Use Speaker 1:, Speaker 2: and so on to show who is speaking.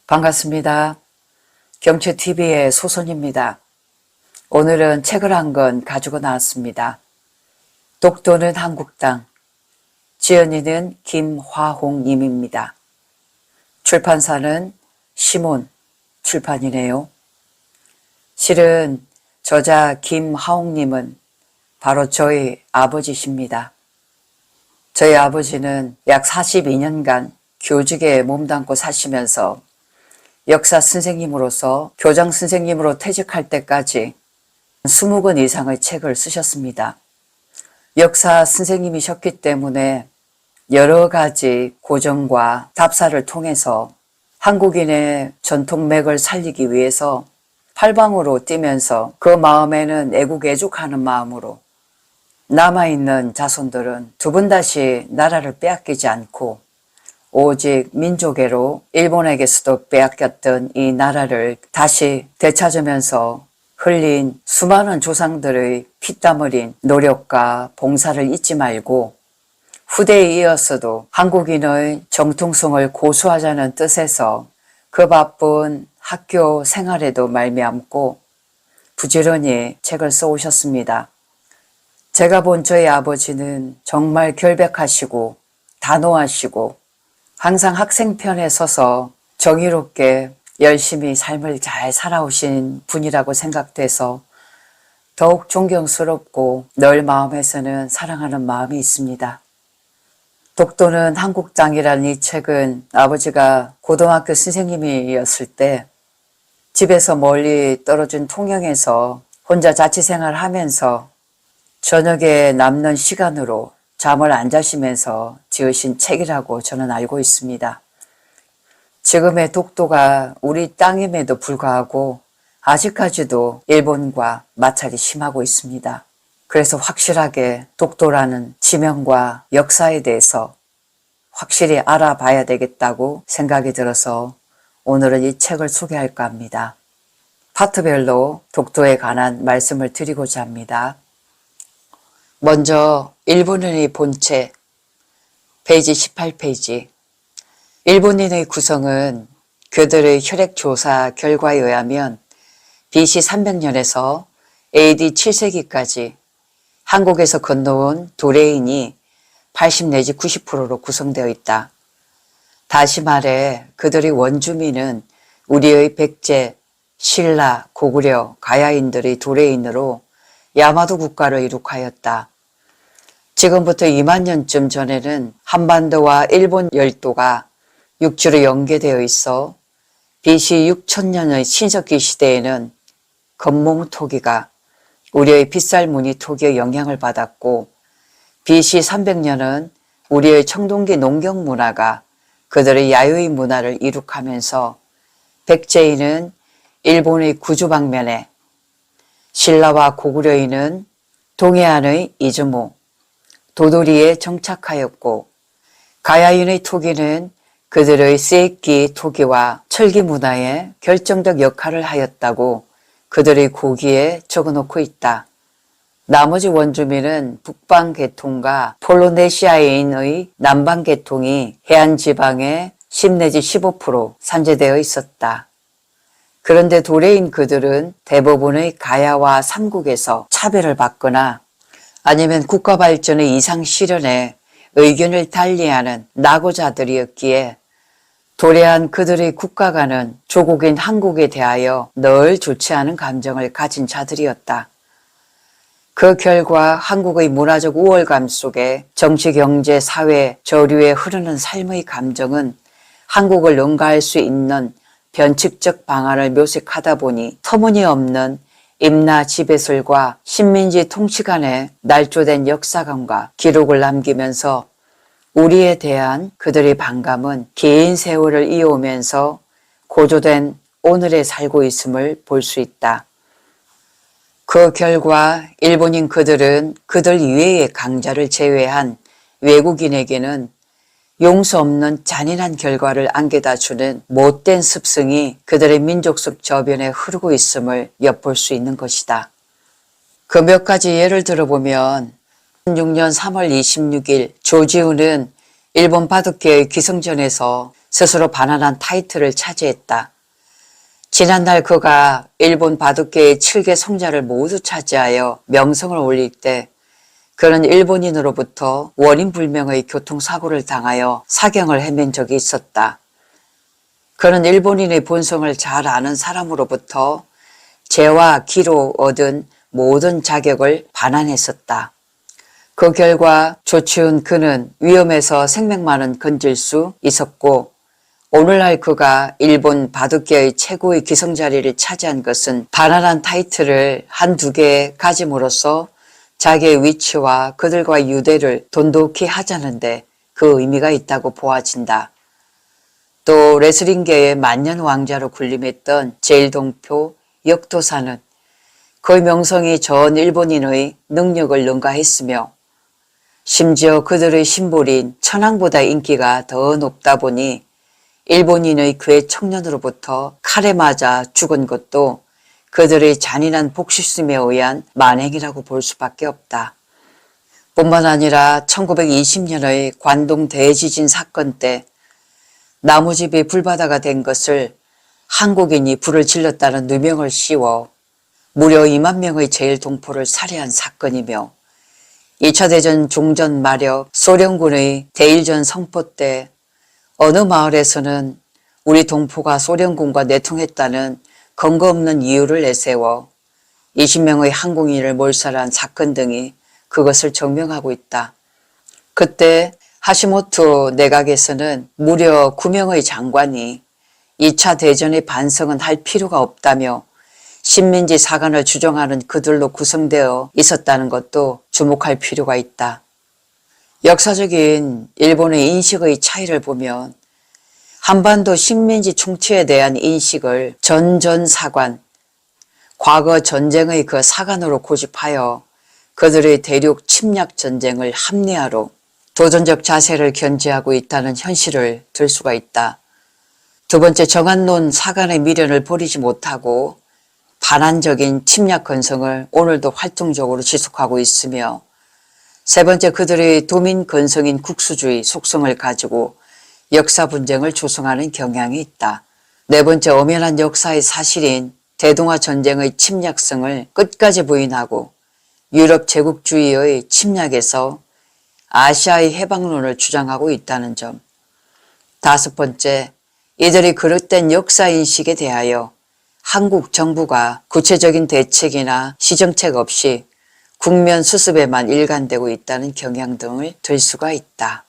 Speaker 1: 반갑습니다. 경채TV의 소선입니다. 오늘은 책을 한 권 가지고 나왔습니다. 독도는 한국땅, 지연이는 김화홍님입니다. 출판사는 시몬 출판이네요. 실은 저자 김화홍님은 바로 저희 아버지십니다. 저희 아버지는 약 42년간 교직에 몸담고 사시면서 역사 선생님으로서 교장 선생님으로 퇴직할 때까지 20권 이상의 책을 쓰셨습니다. 역사 선생님이셨기 때문에 여러 가지 고전과 답사를 통해서 한국인의 전통맥을 살리기 위해서 팔방으로 뛰면서 그 마음에는 애국애족하는 마음으로 남아있는 자손들은 두 번 다시 나라를 빼앗기지 않고 오직 민족애로 일본에게서도 빼앗겼던 이 나라를 다시 되찾으면서 흘린 수많은 조상들의 피땀 흘린 노력과 봉사를 잊지 말고 후대에 이어서도 한국인의 정통성을 고수하자는 뜻에서 그 바쁜 학교 생활에도 말미암고 부지런히 책을 써오셨습니다. 제가 본 저희 아버지는 정말 결백하시고 단호하시고 항상 학생 편에 서서 정의롭게 열심히 삶을 잘 살아오신 분이라고 생각돼서 더욱 존경스럽고 늘 마음에서는 사랑하는 마음이 있습니다. 독도는 한국 땅이라는 이 책은 아버지가 고등학교 선생님이었을 때 집에서 멀리 떨어진 통영에서 혼자 자취생활을 하면서 저녁에 남는 시간으로 잠을 안 자시면서 지으신 책이라고 저는 알고 있습니다. 지금의 독도가 우리 땅임에도 불구하고 아직까지도 일본과 마찰이 심하고 있습니다. 그래서 확실하게 독도라는 지명과 역사에 대해서 확실히 알아봐야 되겠다고 생각이 들어서 오늘은 이 책을 소개할까 합니다. 파트별로 독도에 관한 말씀을 드리고자 합니다. 먼저 일본인의 본체, 페이지 18페이지. 일본인의 구성은 그들의 혈액조사 결과에 의하면 BC 300년에서 AD 7세기까지 한국에서 건너온 도레인이 80 내지 90%로 구성되어 있다. 다시 말해 그들의 원주민은 우리의 백제, 신라, 고구려, 가야인들의 도레인으로 야마도 국가를 이룩하였다. 지금부터 2만 년쯤 전에는 한반도와 일본 열도가 육지로 연계되어 있어 BC 6000년의 신석기 시대에는 건몽 토기가 우리의 빗살무늬 토기의 영향을 받았고 BC 300년은 우리의 청동기 농경 문화가 그들의 야유의 문화를 이룩하면서 백제인은 일본의 구주 방면에 신라와 고구려인은 동해안의 이즈모, 도도리에 정착하였고 가야인의 토기는 그들의 세익기 토기와 철기 문화에 결정적 역할을 하였다고 그들의 고기에 적어놓고 있다. 나머지 원주민은 북방 계통과 폴리네시아인의 남방 계통이 해안 지방의 10 내지 15% 산재되어 있었다. 그런데 도레인 그들은 대부분의 가야와 삼국에서 차별을 받거나 아니면 국가 발전의 이상 실현에 의견을 달리하는 낙오자들이었기에 도래한 그들의 국가가는 조국인 한국에 대하여 늘 좋지 않은 감정을 가진 자들이었다. 그 결과 한국의 문화적 우월감 속에 정치, 경제, 사회, 저류에 흐르는 삶의 감정은 한국을 능가할 수 있는 변칙적 방안을 묘색하다 보니 터무니없는 임나 지배설과 식민지 통치 간의 날조된 역사관과 기록을 남기면서 우리에 대한 그들의 반감은 긴 세월을 이어오면서 고조된 오늘에 살고 있음을 볼 수 있다. 그 결과 일본인 그들은 그들 이외의 강자를 제외한 외국인에게는 용서 없는 잔인한 결과를 안겨다 주는 못된 습성이 그들의 민족적 저변에 흐르고 있음을 엿볼 수 있는 것이다. 그 몇 가지 예를 들어보면 2006년 3월 26일 조지우는 일본 바둑계의 기승전에서 스스로 반환한 타이틀을 차지했다. 지난날 그가 일본 바둑계의 7개 성자를 모두 차지하여 명성을 올릴 때 그는 일본인으로부터 원인불명의 교통사고를 당하여 사경을 헤맨 적이 있었다. 그는 일본인의 본성을 잘 아는 사람으로부터 재와 기로 얻은 모든 자격을 반환했었다. 그 결과 조치훈 그는 위험에서 생명만은 건질 수 있었고 오늘날 그가 일본 바둑계의 최고의 기성자리를 차지한 것은 반환한 타이틀을 한두 개 가짐으로써 자기의 위치와 그들과 유대를 돈독히 하자는데 그 의미가 있다고 보아진다. 또 레슬링계의 만년 왕자로 군림했던 제일동표 역도사는 그의 명성이 전 일본인의 능력을 능가했으며 심지어 그들의 심볼인 천황보다 인기가 더 높다 보니 일본인의 괴 청년으로부터 칼에 맞아 죽은 것도 그들의 잔인한 복수심에 의한 만행이라고 볼 수밖에 없다. 뿐만 아니라 1920년의 관동 대지진 사건 때 나무집이 불바다가 된 것을 한국인이 불을 질렀다는 누명을 씌워 무려 2만 명의 제일동포를 살해한 사건이며 2차 대전 종전 마력 소련군의 대일전 선포 때 어느 마을에서는 우리 동포가 소련군과 내통했다는 근거 없는 이유를 내세워 20명의 항공인을 몰살한 사건 등이 그것을 증명하고 있다. 그때 하시모토 내각에서는 무려 9명의 장관이 2차 대전의 반성은 할 필요가 없다며 식민지 사관을 주장하는 그들로 구성되어 있었다는 것도 주목할 필요가 있다. 역사적인 일본의 인식의 차이를 보면 한반도 식민지 총체에 대한 인식을 전전사관, 과거 전쟁의 그 사관으로 고집하여 그들의 대륙 침략 전쟁을 합리화로 도전적 자세를 견지하고 있다는 현실을 들 수가 있다. 두 번째, 정한론 사관의 미련을 버리지 못하고 반환적인 침략 건성을 오늘도 활동적으로 지속하고 있으며 세 번째, 그들의 도민 건성인 국수주의 속성을 가지고 역사 분쟁을 조성하는 경향이 있다. 네 번째, 엄연한 역사의 사실인 대동아 전쟁의 침략성을 끝까지 부인하고 유럽 제국주의의 침략에서 아시아의 해방론을 주장하고 있다는 점. 다섯 번째, 이들의 그릇된 역사인식에 대하여 한국 정부가 구체적인 대책이나 시정책 없이 국면 수습에만 일관되고 있다는 경향 등을 들 수가 있다.